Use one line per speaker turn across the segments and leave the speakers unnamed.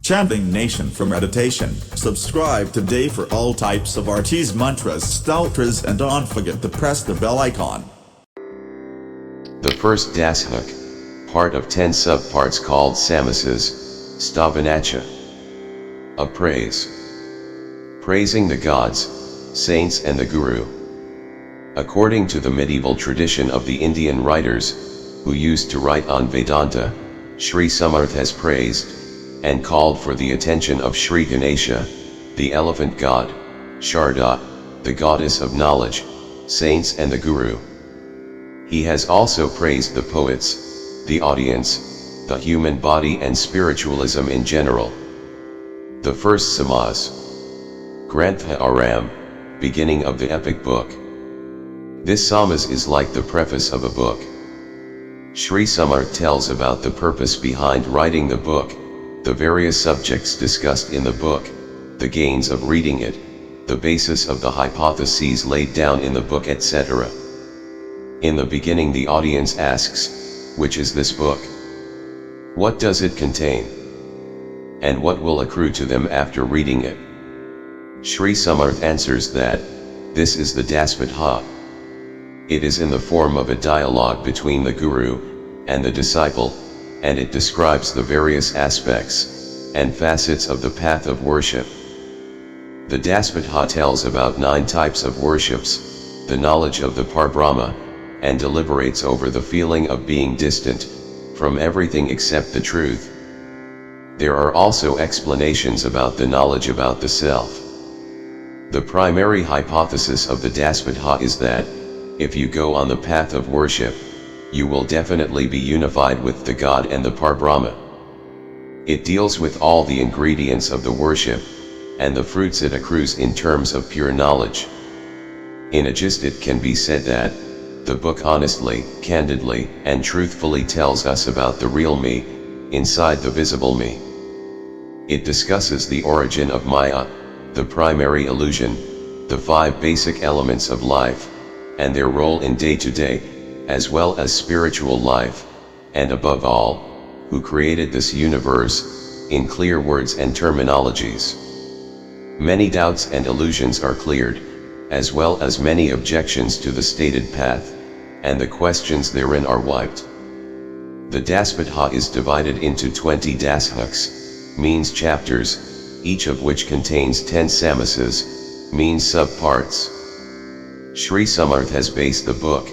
Chanting Nation for meditation. Subscribe today for all types of artis, mantras, stotras, and don't forget to press the bell icon.
The first dashak, part of 10 subparts called samases, stavanacha. A praise. Praising the gods, saints and the guru. According to the medieval tradition of the Indian writers, who used to write on Vedanta, Shree Samarth has praised and called for the attention of Shree Ganesha, the elephant god, Sharada, the goddess of knowledge, saints and the guru. He has also praised the poets, the audience, the human body and spiritualism in general. The first samas. GRANTHARAMBH, beginning of the epic book. This samas is like the preface of a book. Shree Samarth tells about the purpose behind writing the book, the various subjects discussed in the book, the gains of reading it, the basis of the hypotheses laid down in the book, etc. In the beginning the audience asks, which is this book? What does it contain? And what will accrue to them after reading it? Shree Samarth answers that, this is the Dasbodh. It is in the form of a dialogue between the guru and the disciple, and it describes the various aspects and facets of the path of worship. The Dasbodh tells about 9 types of worships, the knowledge of the Parbrahma, and deliberates over the feeling of being distant from everything except the truth. There are also explanations about the knowledge about the self. The primary hypothesis of the Dasbodh is that, if you go on the path of worship, you will definitely be unified with the God and the Parbrahma. It deals with all the ingredients of the worship, and the fruits it accrues in terms of pure knowledge. In a gist it can be said that, the book honestly, candidly, and truthfully tells us about the real me, inside the visible me. It discusses the origin of Maya, the primary illusion, the 5 basic elements of life, and their role in day-to-day, as well as spiritual life, and above all, who created this universe, in clear words and terminologies. Many doubts and illusions are cleared, as well as many objections to the stated path, and the questions therein are wiped. The Dasbodh is divided into 20 dashaks, means chapters, each of which contains 10 samases, means subparts. Shree Samarth has based the book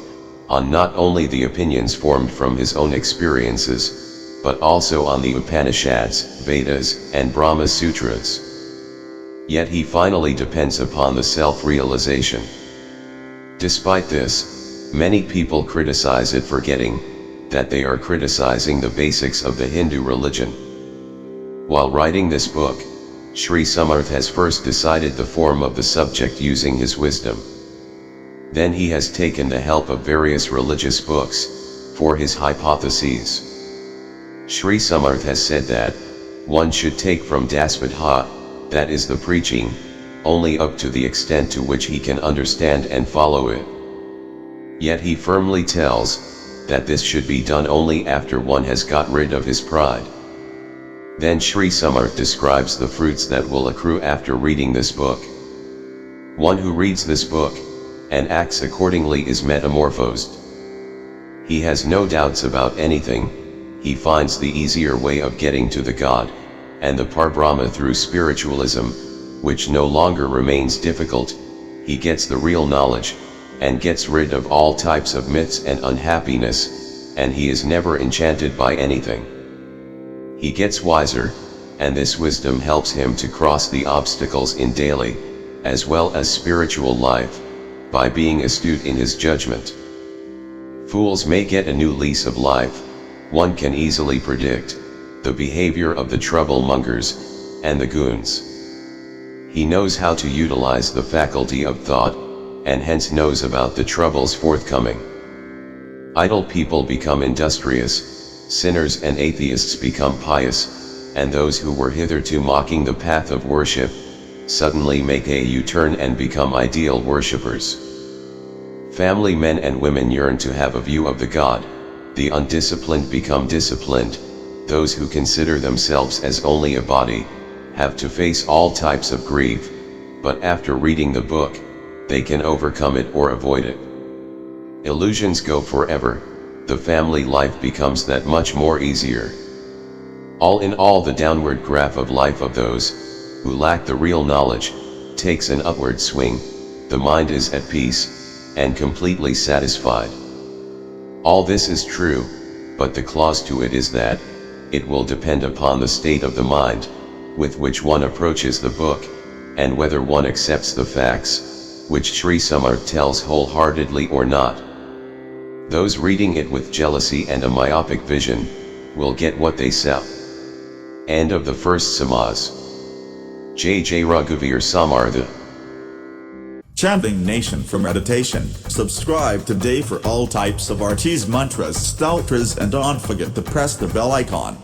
on not only the opinions formed from his own experiences, but also on the Upanishads, Vedas, and Brahma Sutras. Yet he finally depends upon the self-realization. Despite this, many people criticize it, forgetting that they are criticizing the basics of the Hindu religion. While writing this book, Shree Samarth has first decided the form of the subject using his wisdom. Then he has taken the help of various religious books for his hypotheses. Shree Samarth has said that one should take from Dasbodh, that is the preaching, only up to the extent to which he can understand and follow it. Yet he firmly tells that this should be done only after one has got rid of his pride. Then Shree Samarth describes the fruits that will accrue after reading this book. One who reads this book and acts accordingly is metamorphosed. He has no doubts about anything, he finds the easier way of getting to the God and the Parbrahma through spiritualism, which no longer remains difficult. He gets the real knowledge, and gets rid of all types of myths and unhappiness, and he is never enchanted by anything. He gets wiser, and this wisdom helps him to cross the obstacles in daily, as well as spiritual life, by being astute in his judgment. Fools may get a new lease of life. One can easily predict the behavior of the troublemongers and the goons. He knows how to utilize the faculty of thought, and hence knows about the troubles forthcoming. Idle people become industrious, sinners and atheists become pious, and those who were hitherto mocking the path of worship suddenly make a U-turn and become ideal worshippers. Family men and women yearn to have a view of the God, the undisciplined become disciplined, those who consider themselves as only a body, have to face all types of grief, but after reading the book, they can overcome it or avoid it. Illusions go forever, the family life becomes that much more easier. All in all, the downward graph of life of those who lack the real knowledge takes an upward swing, the mind is at peace, and completely satisfied. All this is true, but the clause to it is that it will depend upon the state of the mind with which one approaches the book, and whether one accepts the facts, which Shree Samarth tells wholeheartedly or not. Those reading it with jealousy and a myopic vision will get what they sell. End of the first Samaz. J. Raghuveer Samartha.
Chanting Nation for meditation. Subscribe today for all types of RT's mantras, stotras, and don't forget to press the bell icon.